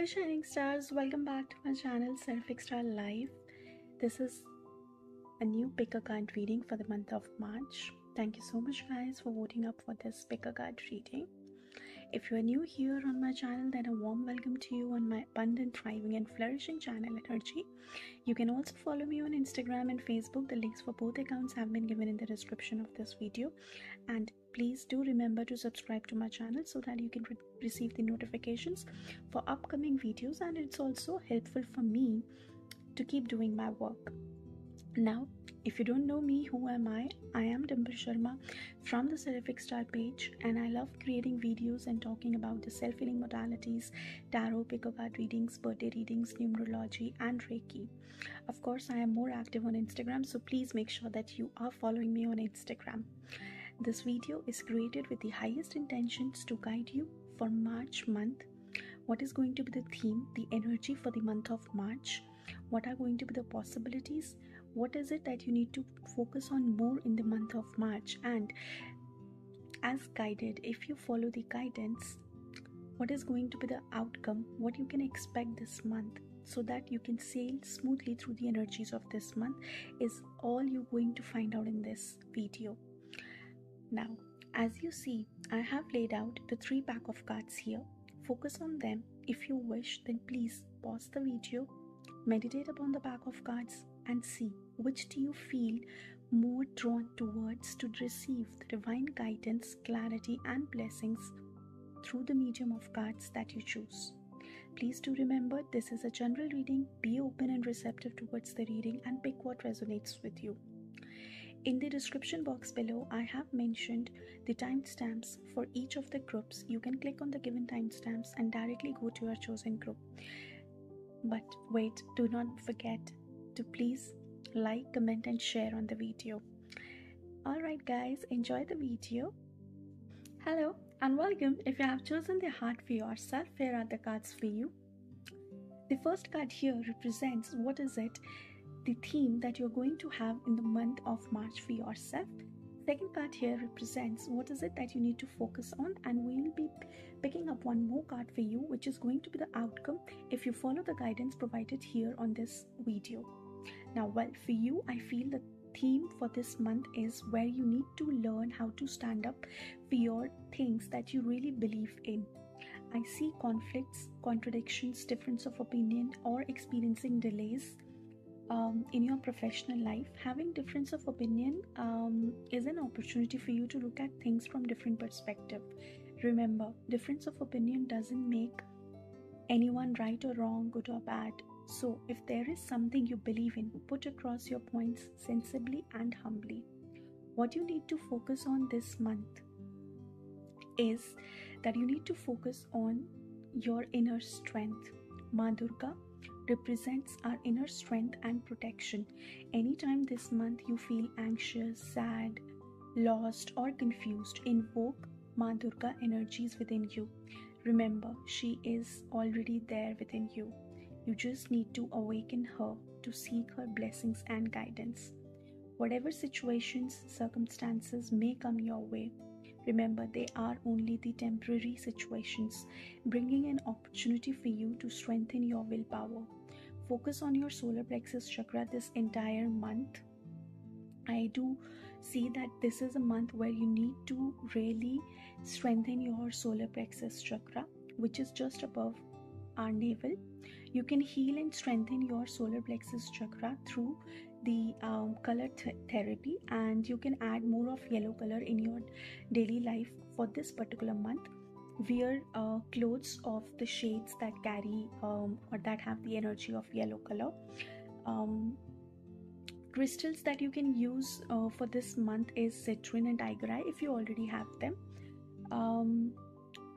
Hello shining stars, welcome back to my channel Self Extra Life. This is a new pick a card reading for the month of March. Thank you so much guys for voting up for this pick a card reading. If you are new here on my channel, then a warm welcome to you on my abundant, thriving and flourishing channel energy. You can also follow me on Instagram and Facebook. The links for both accounts have been given in the description of this video. And please do remember to subscribe to my channel so that you can receive the notifications for upcoming videos, and it's also helpful for me to keep doing my work. Now, if you don't know me, who am I? I am Dimple Sharma from the Self Extra page, and I love creating videos and talking about the self-healing modalities, tarot, pick a card readings, birthday readings, numerology and Reiki. Of course, I am more active on Instagram, so please make sure that you are following me on Instagram. This video is created with the highest intentions to guide you for March month. What is going to be the theme, the energy for the month of March? What are going to be the possibilities? What is it that you need to focus on more in the month of March? And as guided, if you follow the guidance, what is going to be the outcome? What you can expect this month so that you can sail smoothly through the energies of this month is all you're going to find out in this video. Now, as you see, I have laid out the 3 pack of cards here. Focus on them. If you wish, then please pause the video, meditate upon the pack of cards and see which do you feel more drawn towards to receive the divine guidance, clarity and blessings through the medium of cards that you choose. Please do remember, this is a general reading. Be open and receptive towards the reading and pick what resonates with you. In the description box below, I have mentioned the timestamps for each of the groups. You can click on the given timestamps and directly go to your chosen group. But wait, do not forget to please like, comment and share on the video. Alright guys, enjoy the video. Hello and welcome. If you have chosen the heart for yourself, here are the cards for you. The first card here represents what is it, the theme that you're going to have in the month of March for yourself. Second card here represents what is it that you need to focus on, and we'll be picking up one more card for you, which is going to be the outcome if you follow the guidance provided here on this video. Now, well, for you, I feel the theme for this month is where you need to learn how to stand up for your things that you really believe in. I see conflicts, contradictions, difference of opinion or experiencing delays in your professional life. Having difference of opinion is an opportunity for you to look at things from different perspective. Remember, difference of opinion doesn't make anyone right or wrong, good or bad. So if there is something you believe in, put across your points sensibly and humbly. What you need to focus on this month is that you need to focus on your inner strength. Ma Durga represents our inner strength and protection. Anytime this month you feel anxious, sad, lost or confused, invoke Ma Durga energies within you. Remember, she is already there within you. You just need to awaken her to seek her blessings and guidance. Whatever situations, circumstances may come your way, remember they are only the temporary situations, bringing an opportunity for you to strengthen your willpower. Focus on your solar plexus chakra this entire month. I do see that this is a month where you need to really strengthen your solar plexus chakra, which is just above our navel. You can heal and strengthen your solar plexus chakra through the color therapy, and you can add more of yellow color in your daily life for this particular month. Wear clothes of the shades that carry or that have the energy of yellow color. Crystals that you can use for this month is citrine and tiger eye if you already have them.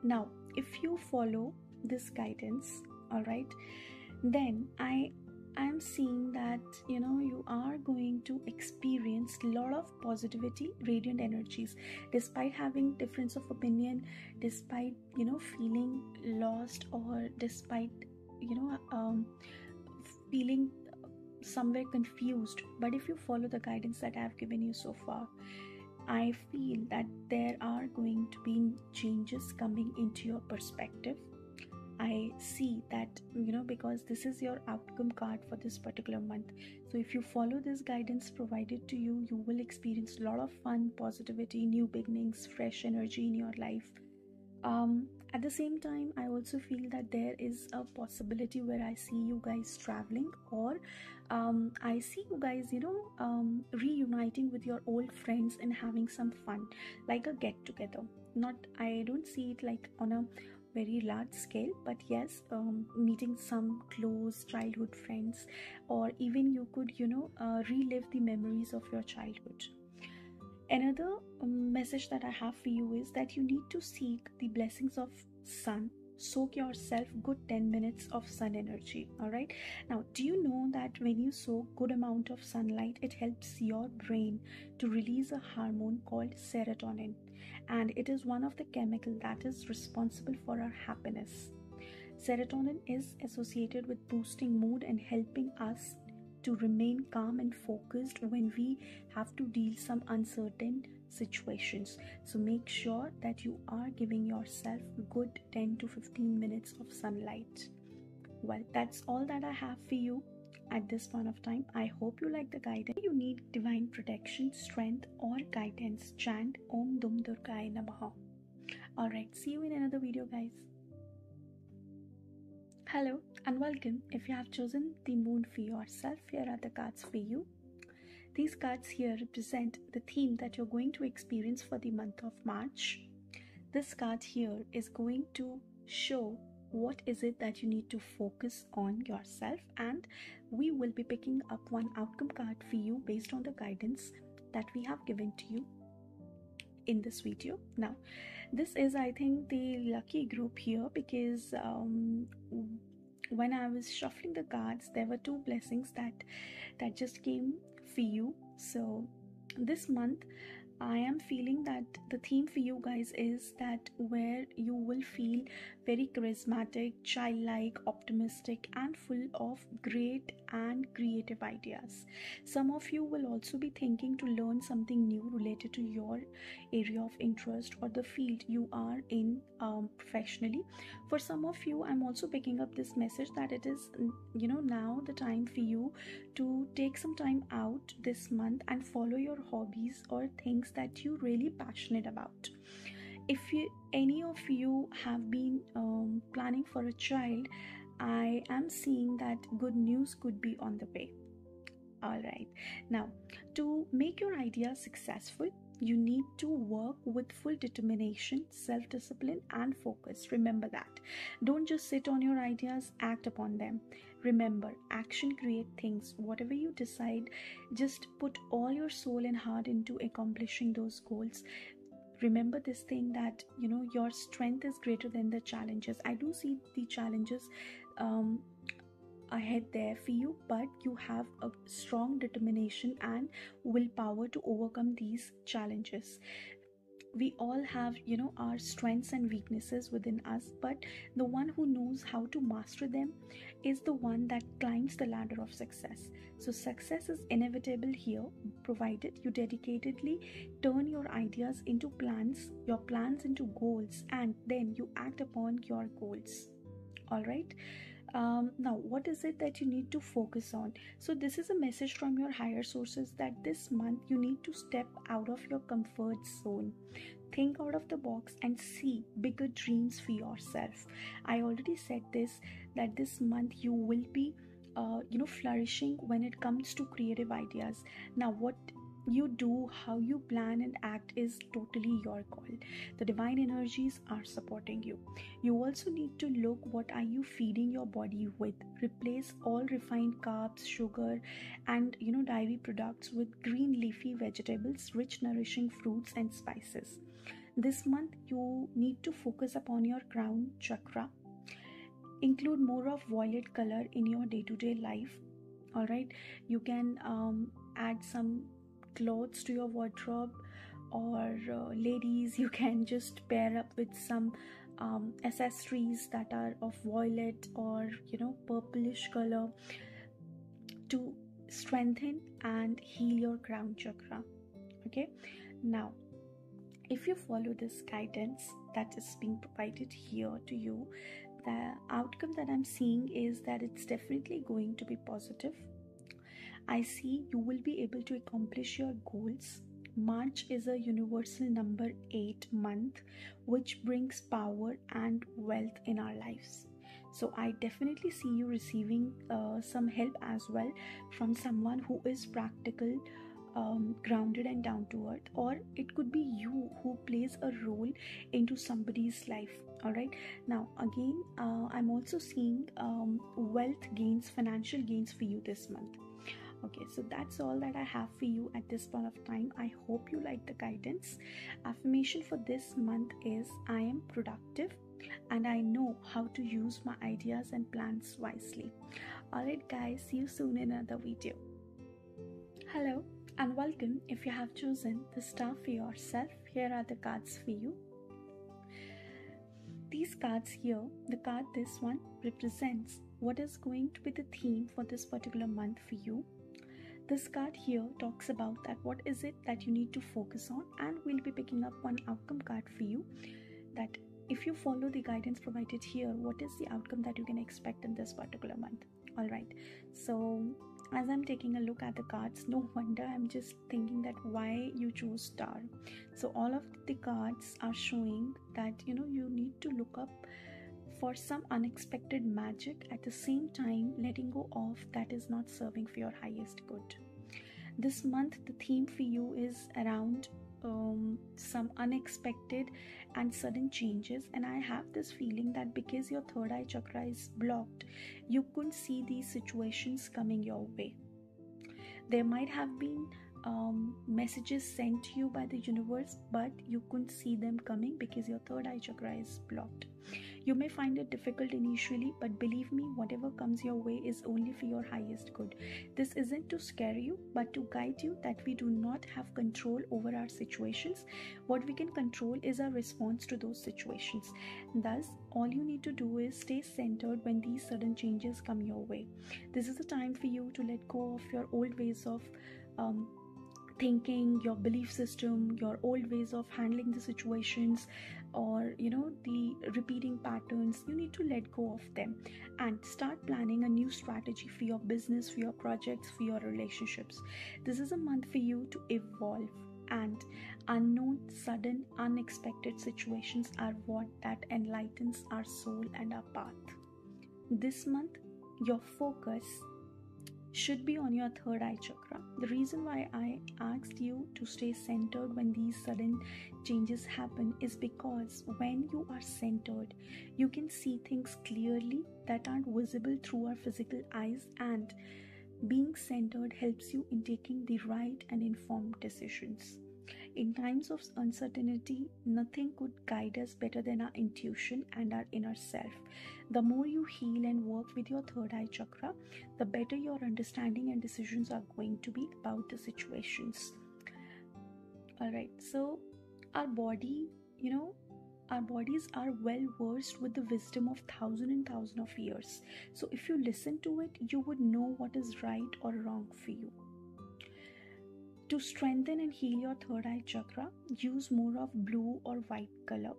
Now, if you follow this guidance, all right, then I am seeing that you are going to experience a lot of positivity, radiant energies, despite having difference of opinion, despite feeling lost, or despite feeling somewhere confused. But if you follow the guidance that I have given you so far, I feel that there are going to be changes coming into your perspective. I see that, because this is your outcome card for this particular month. So if you follow this guidance provided to you, you will experience a lot of fun, positivity, new beginnings, fresh energy in your life. At the same time, I also feel that there is a possibility where I see you guys traveling, or I see you guys, reuniting with your old friends and having some fun, like a get together. Not, I don't see it like on a very large scale, but yes, meeting some close childhood friends, or even you could, relive the memories of your childhood. Another message that I have for you is that you need to seek the blessings of sun. Soak yourself good 10 minutes of sun energy. All right. Now, do you know that when you soak good amount of sunlight, it helps your brain to release a hormone called serotonin, and it is one of the chemical that is responsible for our happiness. Serotonin is associated with boosting mood and helping us to remain calm and focused when we have to deal some uncertain situations. So make sure that you are giving yourself good 10 to 15 minutes of sunlight. Well, that's all that I have for you at this point of time. I hope you like the guidance. If you need divine protection, strength, or guidance, chant Om Dum Durgaye Namaha. Alright, see you in another video, guys. Hello and welcome. If you have chosen the moon for yourself, here are the cards for you. These cards here represent the theme that you're going to experience for the month of March. This card here is going to show what is it that you need to focus on yourself, and we will be picking up one outcome card for you based on the guidance that we have given to you in this video. Now, this is, I think, the lucky group here, because when I was shuffling the cards, there were two blessings that just came for you. So this month I am feeling that the theme for you guys is that where you will feel very charismatic, childlike, optimistic, and full of great and creative ideas. Some of you will also be thinking to learn something new related to your area of interest or the field you are in professionally. For some of you, I'm also picking up this message that it is, now the time for you to take some time out this month and follow your hobbies or things that you're really passionate about. If any of you have been planning for a child, I am seeing that good news could be on the way. Alright, now to make your idea successful, you need to work with full determination, self-discipline, and focus. Remember that. Don't just sit on your ideas, act upon them. Remember, action creates things. Whatever you decide, just put all your soul and heart into accomplishing those goals. Remember this thing that, your strength is greater than the challenges. I do see the challenges ahead there for you, but you have a strong determination and willpower to overcome these challenges. We all have, our strengths and weaknesses within us, but the one who knows how to master them is the one that climbs the ladder of success. So success is inevitable here, provided you dedicatedly turn your ideas into plans, your plans into goals, and then you act upon your goals. All right. Now, what is it that you need to focus on? So this is a message from your higher sources that this month you need to step out of your comfort zone. Think out of the box and see bigger dreams for yourself. I already said this, that this month you will be flourishing when it comes to creative ideas. Now, what you do, how you plan and act is totally your call. The divine energies are supporting you. You also need to look what are you feeding your body with. Replace all refined carbs, sugar, and dairy products with green leafy vegetables, rich nourishing fruits and spices. This month you need to focus upon your crown chakra. Include more of violet color in your day-to-day life. All right, you can add some clothes to your wardrobe, or ladies, you can just pair up with some accessories that are of violet or purplish color to strengthen and heal your crown chakra. Okay, now if you follow this guidance that is being provided here to you, the outcome that I'm seeing is that it's definitely going to be positive. I see you will be able to accomplish your goals. March is a universal number 8 month, which brings power and wealth in our lives. So I definitely see you receiving some help as well from someone who is practical, grounded and down to earth, or it could be you who plays a role into somebody's life. All right, now again, I'm also seeing wealth gains, financial gains for you this month. Okay, so that's all that I have for you at this point of time. I hope you like the guidance. Affirmation for this month is I am productive and I know how to use my ideas and plans wisely. Alright guys, see you soon in another video. Hello and welcome. If you have chosen the star for yourself, here are the cards for you. These cards here, the card this one represents what is going to be the theme for this particular month for you. This card here talks about that what is it that you need to focus on, and we'll be picking up one outcome card for you, that if you follow the guidance provided here, what is the outcome that you can expect in this particular month. Alright, so as I'm taking a look at the cards, no wonder I'm just thinking that why you choose star. So all of the cards are showing that you need to look up for some unexpected magic, at the same time letting go of that is not serving for your highest good. This month the theme for you is around some unexpected and sudden changes, and I have this feeling that because your third eye chakra is blocked, you couldn't see these situations coming your way. There might have been messages sent to you by the universe, but you couldn't see them coming because your third eye chakra is blocked. You may find it difficult initially, but believe me, whatever comes your way is only for your highest good. This isn't to scare you, but to guide you that we do not have control over our situations. What we can control is our response to those situations. Thus, all you need to do is stay centered when these sudden changes come your way. This is the time for you to let go of your old ways of thinking, your belief system, your old ways of handling the situations, or the repeating patterns. You need to let go of them and start planning a new strategy for your business, for your projects, for your relationships. This is a month for you to evolve, and unknown, sudden, unexpected situations are what that enlightens our soul and our path. This month your focus should be on your third eye chakra. The reason why I asked you to stay centered when these sudden changes happen is because when you are centered, you can see things clearly that aren't visible through our physical eyes, and being centered helps you in taking the right and informed decisions. In times of uncertainty, nothing could guide us better than our intuition and our inner self. The more you heal and work with your third eye chakra, the better your understanding and decisions are going to be about the situations. Alright, so our body, our bodies are well versed with the wisdom of thousands and thousands of years. So if you listen to it, you would know what is right or wrong for you. To strengthen and heal your third eye chakra, use more of blue or white color.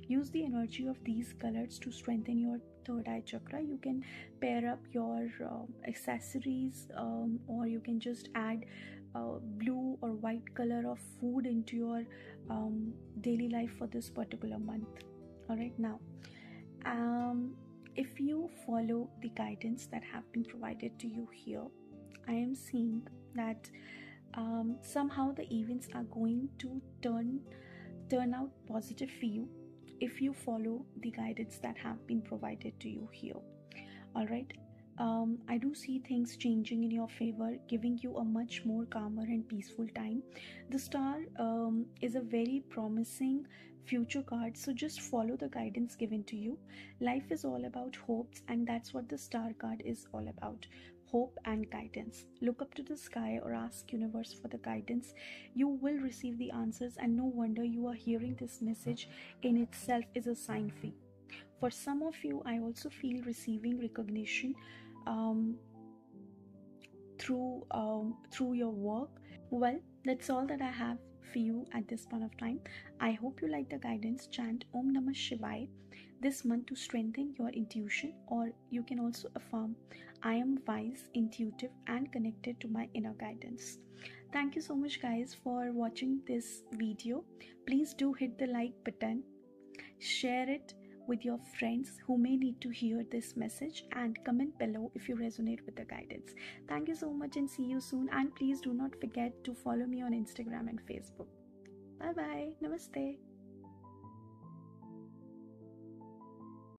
Use the energy of these colors to strengthen your third eye chakra. You can pair up your accessories, or you can just add blue or white color of food into your daily life for this particular month. Alright, now if you follow the guidance that have been provided to you here, I am seeing that somehow the events are going to turn out positive for you if you follow the guidance that have been provided to you here. Alright, I do see things changing in your favor, giving you a much more calmer and peaceful time. The star is a very promising future card, so just follow the guidance given to you. Life is all about hopes, and that's what the star card is all about. Hope and guidance. Look up to the sky or ask universe for the guidance. You will receive the answers, and no wonder you are hearing this message in itself is a sign for you. For some of you, I also feel receiving recognition through your work. Well, that's all that I have for you at this point of time. I hope you like the guidance. Chant Om Namah Shivaya. this month to strengthen your intuition, or you can also affirm, I am wise, intuitive, and connected to my inner guidance. Thank you so much, guys, for watching this video. Please do hit the like button, share it with your friends who may need to hear this message, and comment below if you resonate with the guidance. Thank you so much and see you soon. And please do not forget to follow me on Instagram and Facebook. Bye bye. Namaste.